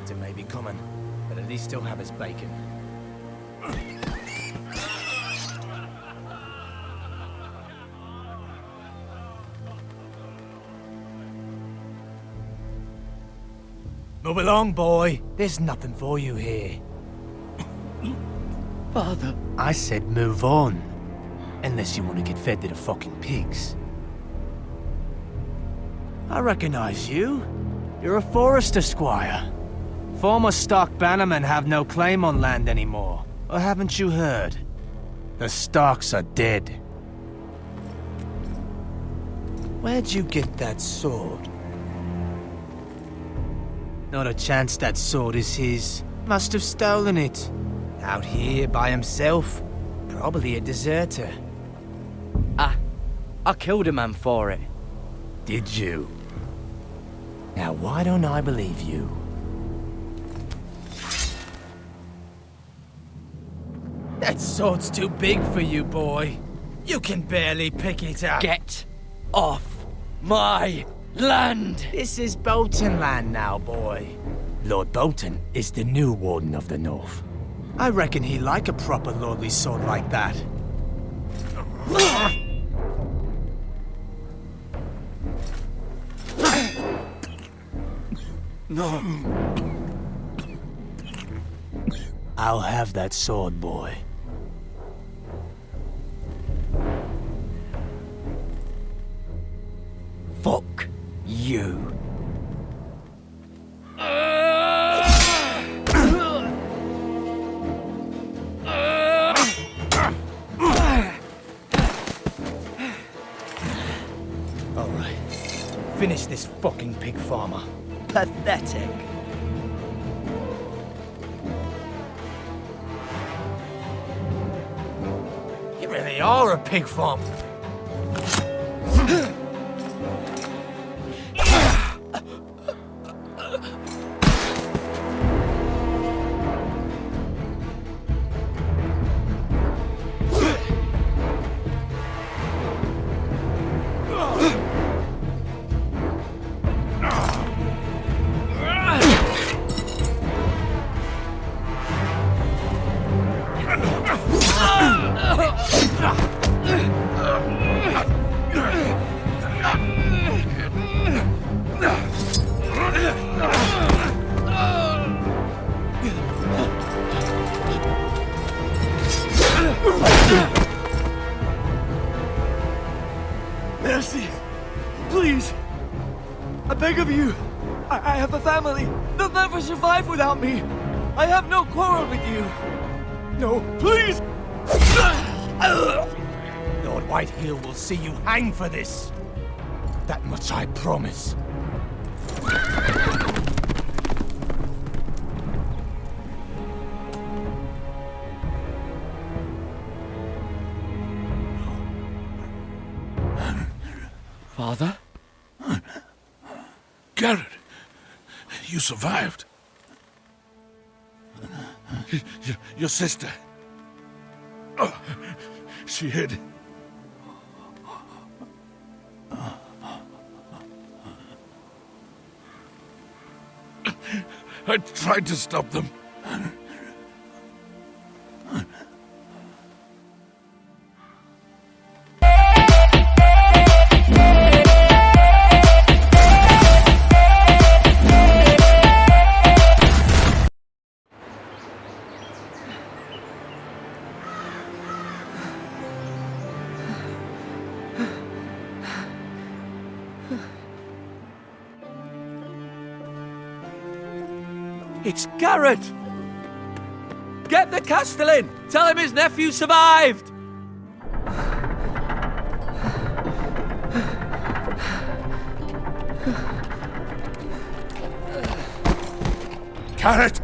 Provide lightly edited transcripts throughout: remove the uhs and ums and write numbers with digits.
winter may be coming, but at least he'll have his bacon. Move along, boy. There's nothing for you here. Father. I said move on. Unless you want to get fed to the fucking pigs. I recognize you. You're a Forrester squire. Former Stark bannermen have no claim on land anymore. Or haven't you heard? The Starks are dead. Where'd you get that sword? Not a chance that sword is his. Must have stolen it. Out here by himself. Probably a deserter. I killed a man for it. Did you? Now why don't I believe you? That sword's too big for you, boy. You can barely pick it up. Get off my land! This is Bolton land now, boy. Lord Bolton is the new Warden of the North. I reckon he'd like a proper lordly sword like that. No. I'll have that sword, boy. Fuck you. Alright. Finish this fucking pig farmer. Pathetic. You really are a pig farm. Mercy! Please! I beg of you! I have a family! They'll never survive without me! I have no quarrel with you! No, please! Lord Whitehill will see you hang for this. That much I promise. Father? Garrett, you survived. Your sister. Oh, she hid. I tried to stop them. It's Garrett! Get the Castellan! Tell him his nephew survived! Garrett!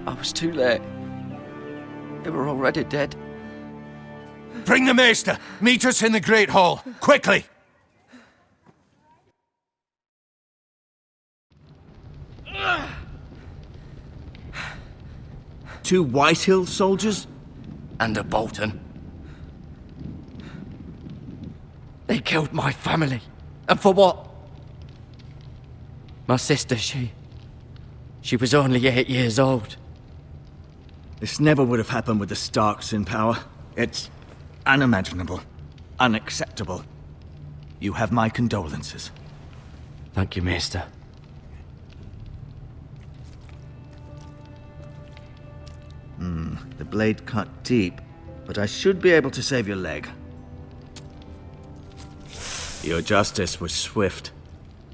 I was too late. They were already dead. Bring the maester! Meet us in the Great Hall, quickly! Two Whitehill soldiers? And a Bolton. They killed my family. And for what? My sister, she was only 8 years old. This never would have happened with the Starks in power. It's unimaginable. Unacceptable. You have my condolences. Thank you, Maester. The blade cut deep, but I should be able to save your leg. Your justice was swift.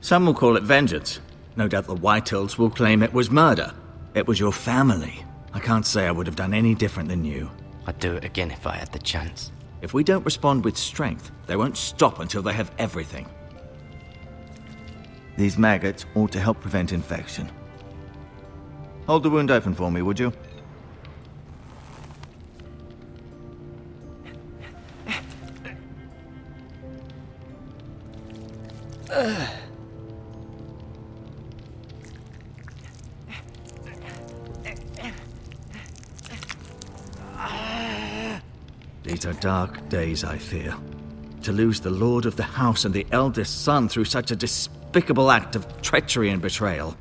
Some will call it vengeance. No doubt the Whitehills will claim it was murder. It was your family. I can't say I would have done any different than you. I'd do it again if I had the chance. If we don't respond with strength, they won't stop until they have everything. These maggots ought to help prevent infection. Hold the wound open for me, would you? These are dark days, I fear. To lose the lord of the house and the eldest son through such a despicable act of treachery and betrayal.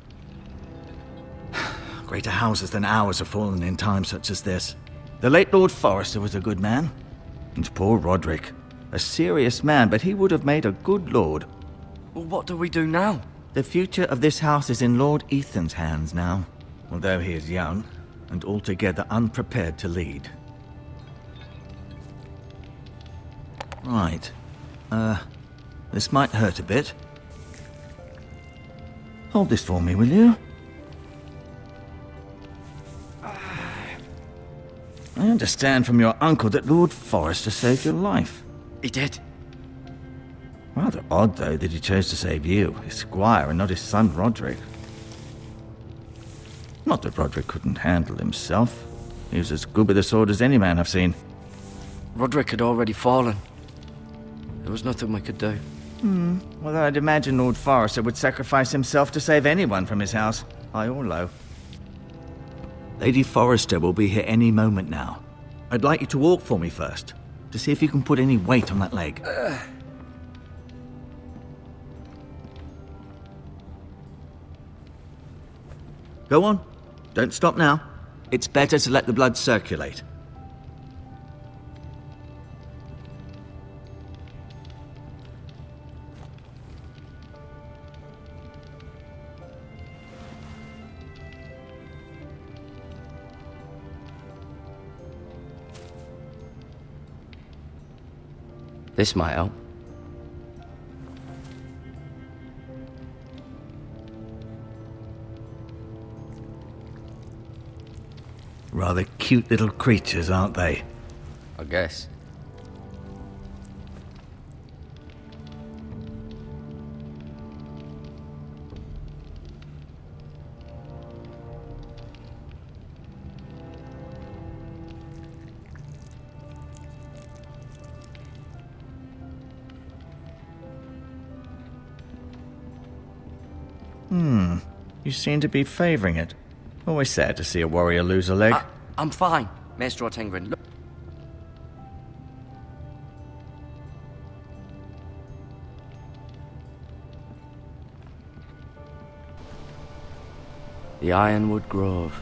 Greater houses than ours have fallen in times such as this. The late Lord Forrester was a good man. And poor Roderick. A serious man, but he would have made a good lord. Well, what do we do now? The future of this house is in Lord Ethan's hands now. Although he is young, and altogether unprepared to lead. Right. This might hurt a bit. Hold this for me, will you? I understand from your uncle that Lord Forrester saved your life. He did. Rather odd, though, that he chose to save you, his squire, and not his son Roderick. Not that Roderick couldn't handle himself. He was as good with a sword as any man I've seen. Roderick had already fallen. There was nothing we could do. Well, I'd imagine Lord Forrester would sacrifice himself to save anyone from his house, high or low. Lady Forrester will be here any moment now. I'd like you to walk for me first, to see if you can put any weight on that leg. Go on. Don't stop now. It's better to let the blood circulate. This might help. Rather cute little creatures, aren't they? I guess. You seem to be favoring it. Always sad to see a warrior lose a leg. I'm fine, Maester Tengrin. Look. The Ironwood Grove.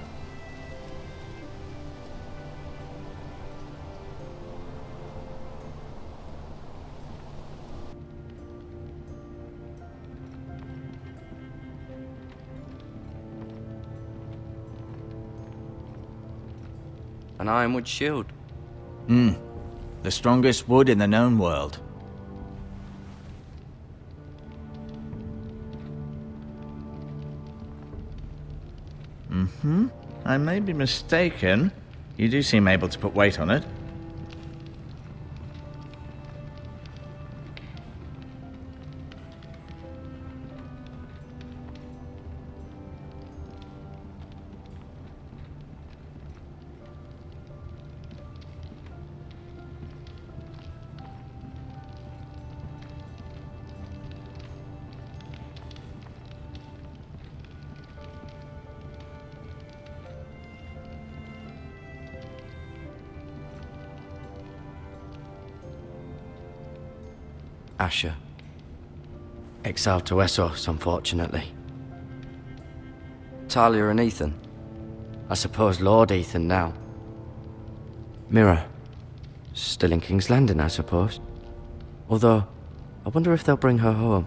An ironwood shield. The strongest wood in the known world. I may be mistaken. You do seem able to put weight on it. Asher. Exiled to Westeros, unfortunately. Talia and Ethan. I suppose Lord Ethan now. Mira. Still in King's Landing, I suppose. Although, I wonder if they'll bring her home.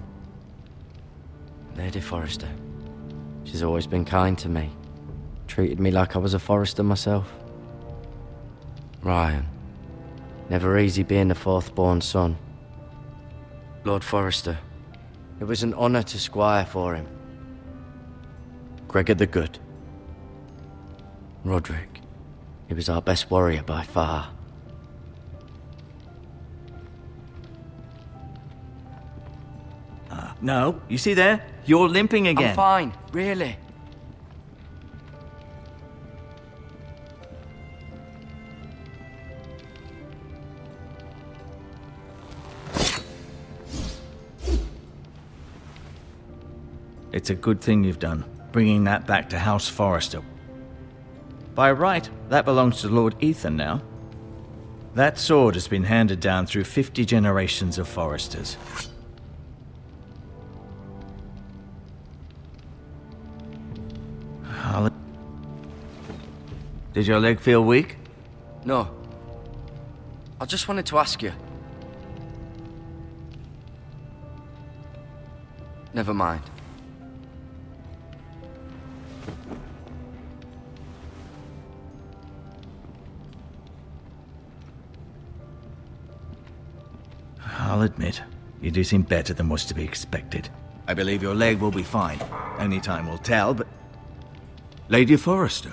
Lady Forrester. She's always been kind to me. Treated me like I was a Forrester myself. Ryan. Never easy being the fourth-born son. Lord Forrester. It was an honour to squire for him. Gregor the Good. Roderick. He was our best warrior by far. No, you see there? You're limping again. I'm fine, really. It's a good thing you've done, bringing that back to House Forrester. By right, that belongs to Lord Ethan now. That sword has been handed down through 50 generations of Forresters. Did your leg feel weak? No. I just wanted to ask you. Never mind. I'll admit, you do seem better than was to be expected. I believe your leg will be fine. Only time will tell, but... Lady Forrester.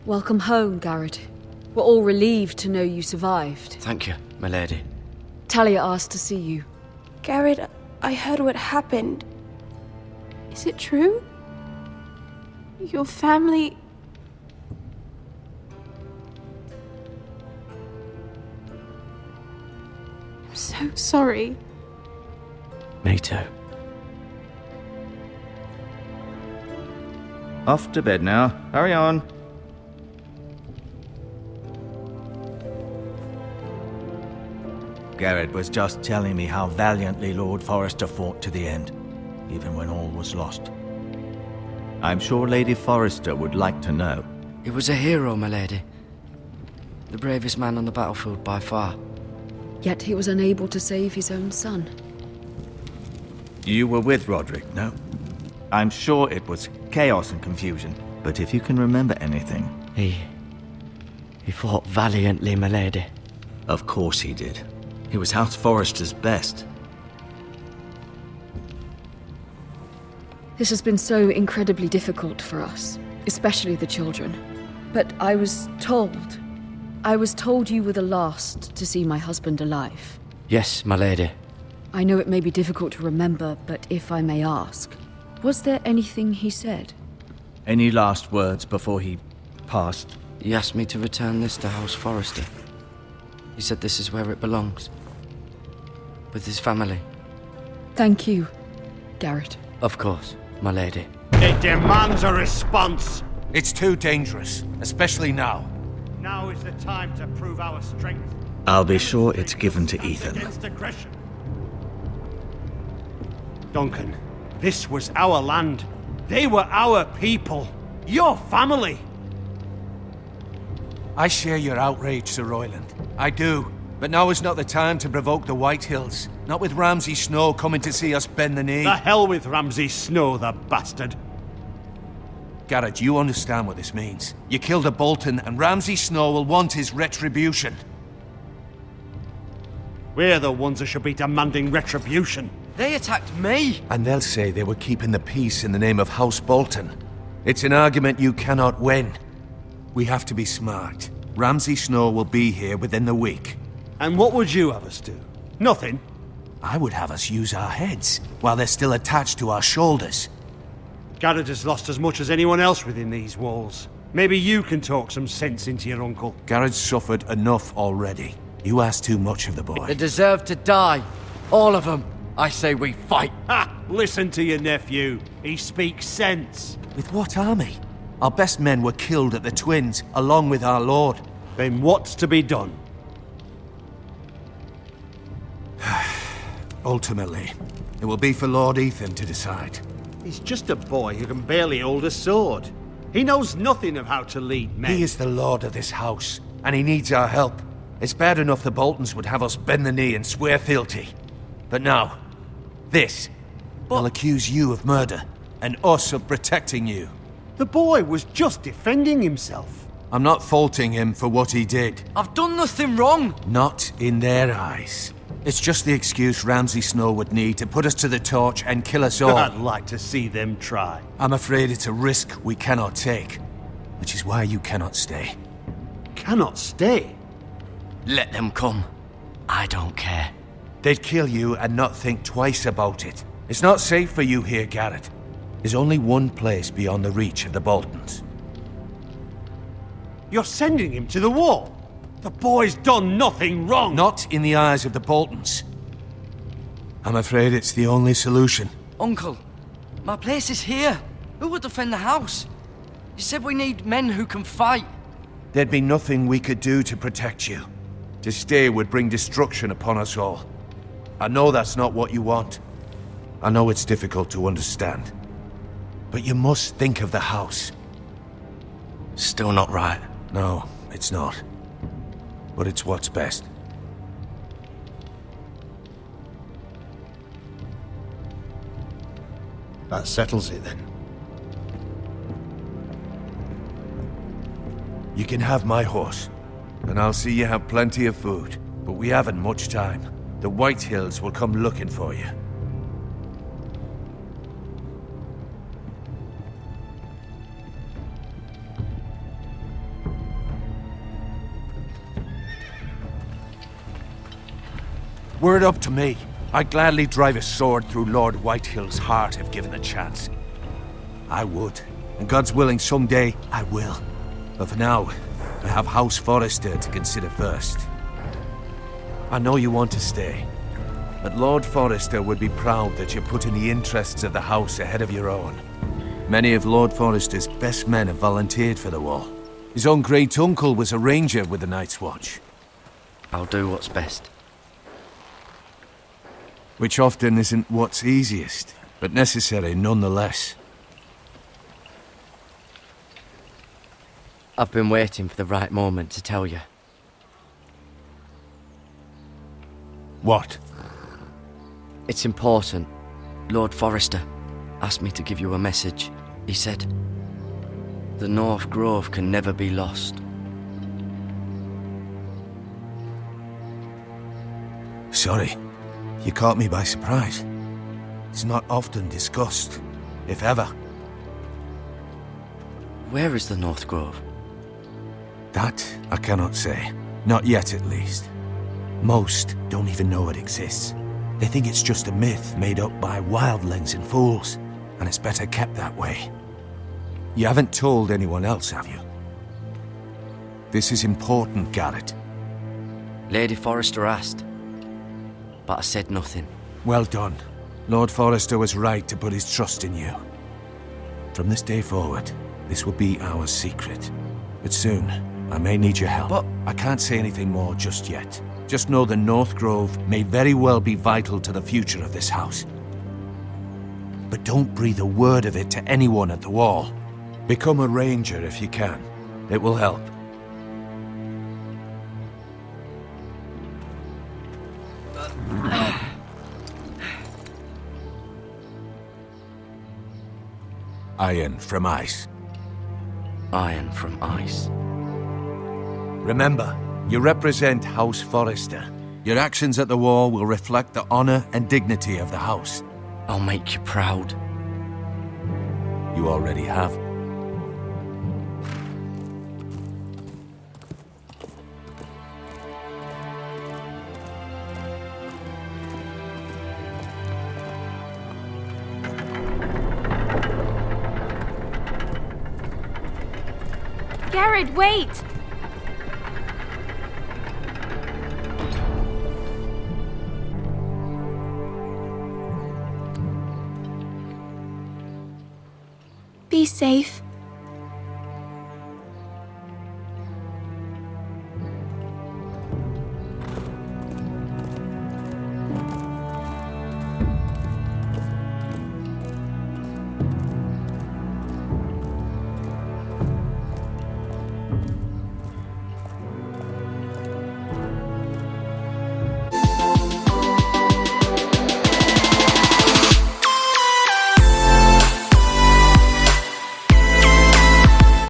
Welcome home, Garrett. We're all relieved to know you survived. Thank you, my lady. Talia asked to see you. Garrett, I heard what happened. Is it true? Your family... I'm so sorry. Me too. Off to bed now. Hurry on. Garrett was just telling me how valiantly Lord Forrester fought to the end, even when all was lost. I'm sure Lady Forrester would like to know. He was a hero, my lady. The bravest man on the battlefield by far. Yet he was unable to save his own son. You were with Roderick, no? I'm sure it was chaos and confusion, but if you can remember anything... He fought valiantly, my lady. Of course he did. He was House Forrester's best. This has been so incredibly difficult for us, especially the children. But I was told you were the last to see my husband alive. Yes, my lady. I know it may be difficult to remember, but if I may ask, was there anything he said? Any last words before he passed? He asked me to return this to House Forrester. He said this is where it belongs. With his family. Thank you, Garrett. Of course, my lady. It demands a response. It's too dangerous, especially now. Now is the time to prove our strength. I'll be sure it's given to Ethan. Against aggression. Duncan, this was our land. They were our people. Your family. I share your outrage, Sir Royland. I do. But now is not the time to provoke the Whitehills. Not with Ramsay Snow coming to see us bend the knee. The hell with Ramsay Snow, the bastard. Garrett, you understand what this means. You killed a Bolton, and Ramsay Snow will want his retribution. We're the ones that should be demanding retribution. They attacked me! And they'll say they were keeping the peace in the name of House Bolton. It's an argument you cannot win. We have to be smart. Ramsay Snow will be here within the week. And what would you have us do? Nothing. I would have us use our heads, while they're still attached to our shoulders. Garrett has lost as much as anyone else within these walls. Maybe you can talk some sense into your uncle. Garrett's suffered enough already. You ask too much of the boy. They deserve to die. All of them. I say we fight. Ha! Listen to your nephew. He speaks sense. With what army? Our best men were killed at the Twins, along with our lord. Then what's to be done? Ultimately, it will be for Lord Ethan to decide. He's just a boy who can barely hold a sword. He knows nothing of how to lead men. He is the lord of this house, and he needs our help. It's bad enough the Boltons would have us bend the knee and swear fealty. But now, this. They'll accuse you of murder, and us of protecting you. The boy was just defending himself. I'm not faulting him for what he did. I've done nothing wrong. Not in their eyes. It's just the excuse Ramsay Snow would need to put us to the torch and kill us all. I'd like to see them try. I'm afraid it's a risk we cannot take, which is why you cannot stay. Cannot stay? Let them come. I don't care. They'd kill you and not think twice about it. It's not safe for you here, Garrett. There's only one place beyond the reach of the Boltons. You're sending him to the wall? The boy's done nothing wrong! Not in the eyes of the Boltons. I'm afraid it's the only solution. Uncle, my place is here. Who will defend the house? You said we need men who can fight. There'd be nothing we could do to protect you. To stay would bring destruction upon us all. I know that's not what you want. I know it's difficult to understand. But you must think of the house. Still not right. No, it's not. But it's what's best. That settles it then. You can have my horse, and I'll see you have plenty of food. But we haven't much time. The White Hills will come looking for you. Were it up to me, I'd gladly drive a sword through Lord Whitehill's heart if given the chance. I would, and God's willing someday I will. But for now, I have House Forrester to consider first. I know you want to stay, but Lord Forrester would be proud that you're putting the interests of the house ahead of your own. Many of Lord Forrester's best men have volunteered for the wall. His own great-uncle was a ranger with the Night's Watch. I'll do what's best. Which often isn't what's easiest, but necessary nonetheless. I've been waiting for the right moment to tell you. What? It's important. Lord Forrester asked me to give you a message. He said, the North Grove can never be lost. Sorry. You caught me by surprise. It's not often discussed, if ever. Where is the North Grove? That I cannot say. Not yet, at least. Most don't even know it exists. They think it's just a myth made up by wildlings and fools, and it's better kept that way. You haven't told anyone else, have you? This is important, Garrett. Lady Forrester asked, but I said nothing. Well done. Lord Forrester was right to put his trust in you. From this day forward, this will be our secret. But soon, I may need your help. But I can't say anything more just yet. Just know the North Grove may very well be vital to the future of this house. But don't breathe a word of it to anyone at the wall. Become a ranger if you can. It will help. Iron from ice. Iron from ice. Remember, you represent House Forrester. Your actions at the wall will reflect the honor and dignity of the house. I'll make you proud. You already have. Garrett, wait! Be safe.